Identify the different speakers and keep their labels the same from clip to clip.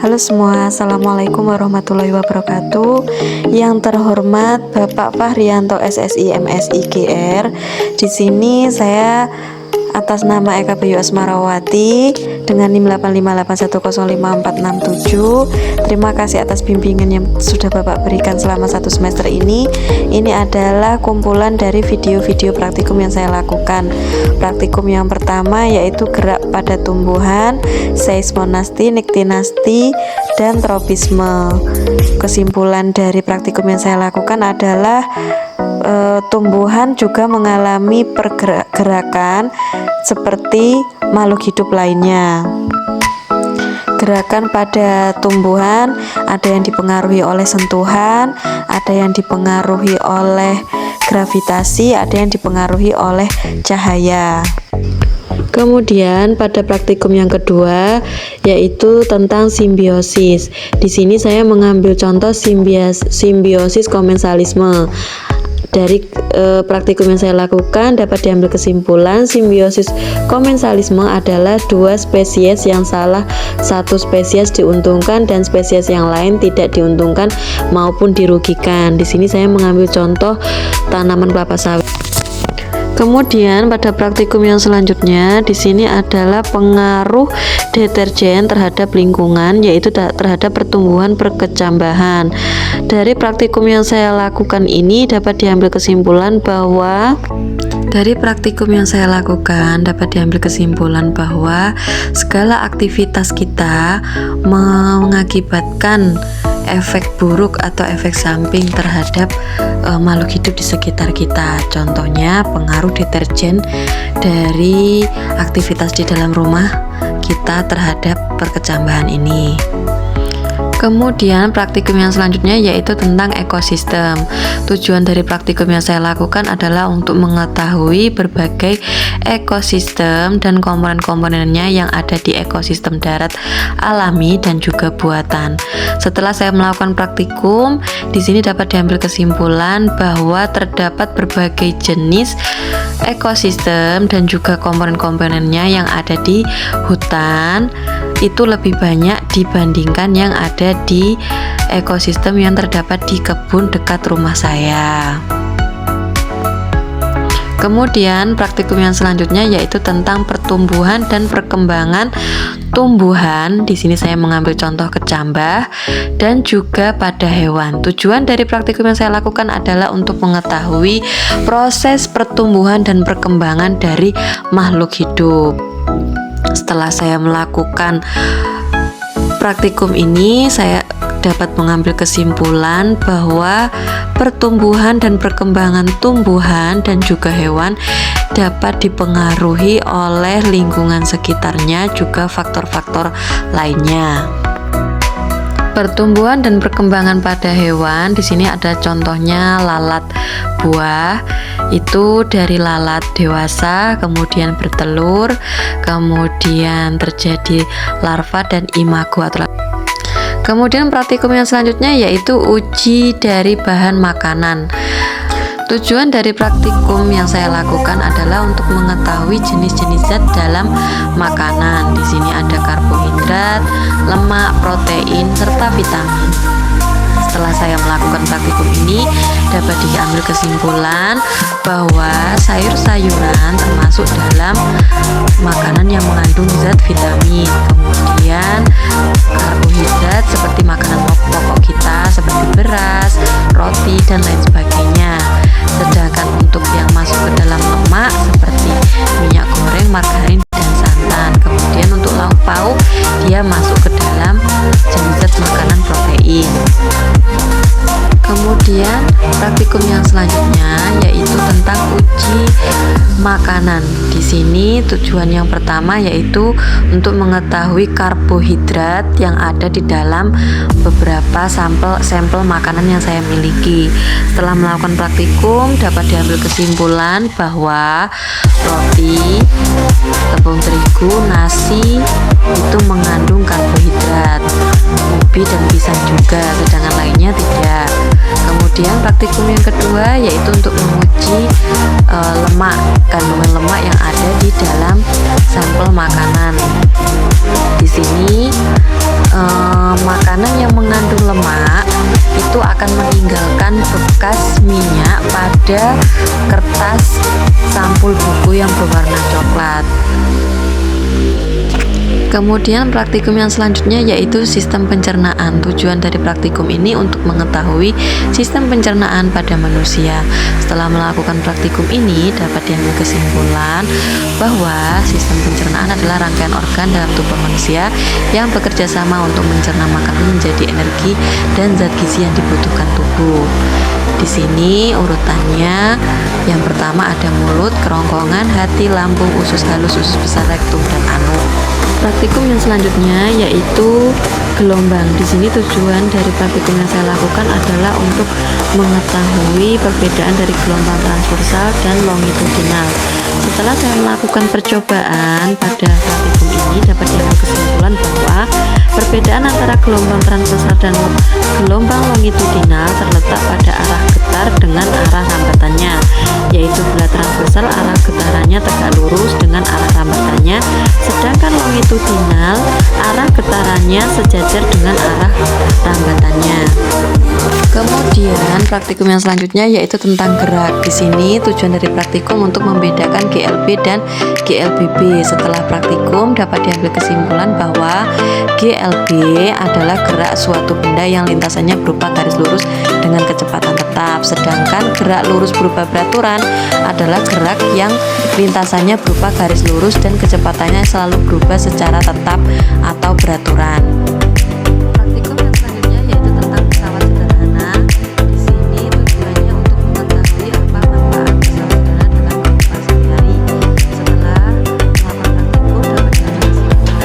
Speaker 1: Halo semua, Assalamualaikum warahmatullahi wabarakatuh. Yang terhormat Bapak Fahrianto SSI MSI GR. Di sini saya atas nama Eka Bayu Asmarawati dengan NIM 858105467. Terima kasih atas bimbingan yang sudah Bapak berikan selama 1 semester ini. Ini adalah kumpulan dari video-video praktikum yang saya lakukan. Praktikum yang pertama yaitu gerak pada tumbuhan, seismonasti, niktinasti, dan tropisme. Kesimpulan dari praktikum yang saya lakukan adalah tumbuhan juga mengalami pergerakan seperti makhluk hidup lainnya. Gerakan pada tumbuhan ada yang dipengaruhi oleh sentuhan, ada yang dipengaruhi oleh gravitasi, ada yang dipengaruhi oleh cahaya. Kemudian pada praktikum yang kedua yaitu tentang simbiosis. Di sini saya mengambil contoh simbiosis komensalisme. Dari praktikum yang saya lakukan dapat diambil kesimpulan simbiosis komensalisme adalah dua spesies yang salah satu spesies diuntungkan dan spesies yang lain tidak diuntungkan maupun dirugikan. Di sini saya mengambil contoh tanaman kelapa sawit. Kemudian pada praktikum yang selanjutnya di sini adalah pengaruh deterjen terhadap lingkungan, yaitu terhadap pertumbuhan perkecambahan. Dari praktikum yang saya lakukan ini dapat diambil kesimpulan bahwa segala aktivitas kita mengakibatkan efek buruk atau efek samping terhadap makhluk hidup di sekitar kita. Contohnya pengaruh deterjen dari aktivitas di dalam rumah kita terhadap perkecambahan ini. Kemudian praktikum yang selanjutnya yaitu tentang ekosistem. Tujuan dari praktikum yang saya lakukan adalah untuk mengetahui berbagai ekosistem dan komponen-komponennya yang ada di ekosistem darat alami dan juga buatan. Setelah saya melakukan praktikum, di sini dapat diambil kesimpulan bahwa terdapat berbagai jenis ekosistem dan juga komponen-komponennya yang ada di hutan itu lebih banyak dibandingkan yang ada di ekosistem yang terdapat di kebun dekat rumah saya. Kemudian praktikum yang selanjutnya yaitu tentang pertumbuhan dan perkembangan tumbuhan. Di sini saya mengambil contoh kecambah dan juga pada hewan. Tujuan dari praktikum yang saya lakukan adalah untuk mengetahui proses pertumbuhan dan perkembangan dari makhluk hidup. Setelah saya melakukan praktikum ini, saya dapat mengambil kesimpulan bahwa pertumbuhan dan perkembangan tumbuhan dan juga hewan dapat dipengaruhi oleh lingkungan sekitarnya, juga faktor-faktor lainnya. Pertumbuhan dan perkembangan pada hewan di sini ada contohnya lalat buah. Itu dari lalat dewasa kemudian bertelur, kemudian terjadi larva dan imago atau kemudian praktikum yang selanjutnya yaitu uji dari bahan makanan. Tujuan dari praktikum yang saya lakukan adalah untuk mengetahui jenis-jenis zat dalam makanan. Di sini ada karbohidrat, lemak, protein, serta vitamin. Setelah saya melakukan praktikum ini dapat diambil kesimpulan bahwa sayur-sayuran termasuk dalam makanan yang mengandung zat vitamin. Kemudian karbohidrat seperti makanan pokok kita seperti beras, roti, dan lain sebagainya. Sedangkan untuk yang masuk ke dalam lemak seperti minyak goreng, margarin, dan santan. Kemudian untuk lauk pauk dia masuk ke dalam jenis zat makanan protein. Kemudian praktikum yang selanjutnya yaitu tentang uji makanan. Di sini tujuan yang pertama yaitu untuk mengetahui karbohidrat yang ada di dalam beberapa sampel makanan yang saya miliki. Setelah melakukan praktikum dapat diambil kesimpulan bahwa roti, tepung terigu, nasi itu mengandung karbohidrat, ubi dan pisang juga, sedangkan lainnya tidak. Kemudian praktikum yang kedua yaitu untuk menguji lemak, kandungan lemak yang ada di dalam sampel makanan. Di sini akan meninggalkan bekas minyak pada kertas sampul buku yang berwarna coklat. Kemudian praktikum yang selanjutnya yaitu sistem pencernaan. Tujuan dari praktikum ini untuk mengetahui sistem pencernaan pada manusia. Setelah melakukan praktikum ini dapat diambil kesimpulan bahwa sistem pencernaan adalah rangkaian organ dalam tubuh manusia yang bekerja sama untuk mencerna makanan menjadi energi dan zat gizi yang dibutuhkan tubuh. Di sini urutannya, yang pertama ada mulut, kerongkongan, hati, lambung, usus halus, usus besar, rektum, dan anus. Praktikum yang selanjutnya yaitu gelombang. Di sini tujuan dari praktikum yang saya lakukan adalah untuk mengetahui perbedaan dari gelombang transversal dan longitudinal. Setelah saya melakukan percobaan pada praktikum ini, dapat diambil kesimpulan bahwa perbedaan antara gelombang transversal dan gelombang longitudinal terletak pada arah getar dengan arah rambatannya, yaitu bila transversal arah getarannya tegak lurus dengan arah rambatannya, sedangkan longitudinal arah getarannya sejajar dengan arah rambatannya. Kemudian praktikum yang selanjutnya yaitu tentang gerak. Di sini tujuan dari praktikum untuk membedakan GLB dan GLBB. Setelah praktikum dapat diambil kesimpulan bahwa GLB adalah gerak suatu benda yang lintasannya berupa garis lurus dengan kecepatan tetap, sedangkan gerak lurus berupa beraturan adalah gerak yang lintasannya berupa garis lurus dan kecepatannya selalu berubah secara tetap atau beraturan. Praktikum yang selanjutnya yaitu tentang pesawat sederhana. Di sini tujuannya untuk mengetahui apa manfaat pesawat sederhana dalam kehidupan sehari-hari. Setelah melakukan praktikum dapat diambil kesimpulan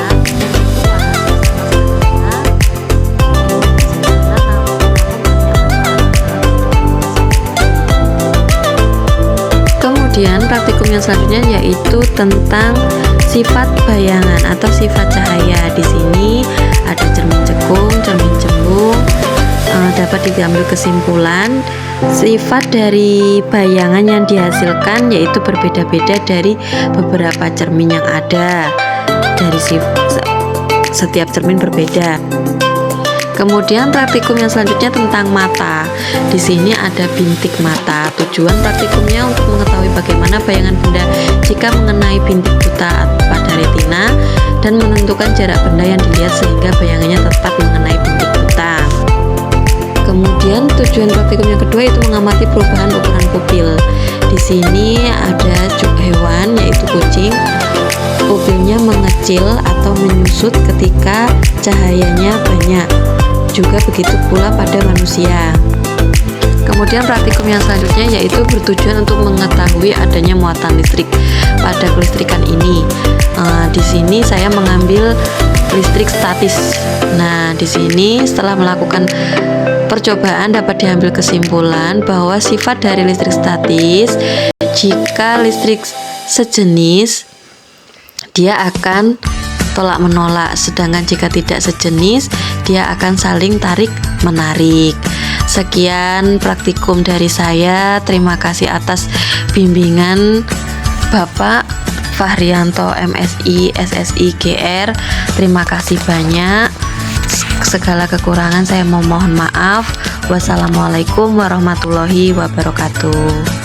Speaker 1: Kemudian praktikum yang selanjutnya yaitu tentang sifat bayangan atau sifat cahaya. Di sini ada cermin cekung, cermin cembung. Dapat diambil kesimpulan sifat dari bayangan yang dihasilkan yaitu berbeda-beda dari beberapa cermin yang ada. Dari setiap cermin berbeda. Kemudian praktikum yang selanjutnya tentang mata. Di sini ada bintik mata. Tujuan praktikumnya untuk mengetahui bagaimana bayangan benda jika mengenai bintik buta pada retina dan menentukan jarak benda yang dilihat sehingga bayangannya tepat mengenai bintik buta. Kemudian tujuan praktikum yang kedua itu mengamati perubahan ukuran pupil. Di sini ada hewan yaitu kucing. Pupilnya mengecil atau menyusut ketika cahayanya banyak. Juga begitu pula pada manusia. Kemudian praktikum yang selanjutnya yaitu bertujuan untuk mengetahui adanya muatan listrik pada kelistrikan ini. Di sini saya mengambil listrik statis. Nah, di sini setelah melakukan percobaan dapat diambil kesimpulan bahwa sifat dari listrik statis, jika listrik sejenis dia akan tolak menolak, sedangkan jika tidak sejenis dia akan saling tarik menarik. Sekian praktikum dari saya. Terima kasih atas bimbingan Bapak Fahrianto MSI SSI GR. Terima kasih banyak. Segala kekurangan saya mohon maaf. Wassalamualaikum warahmatullahi wabarakatuh.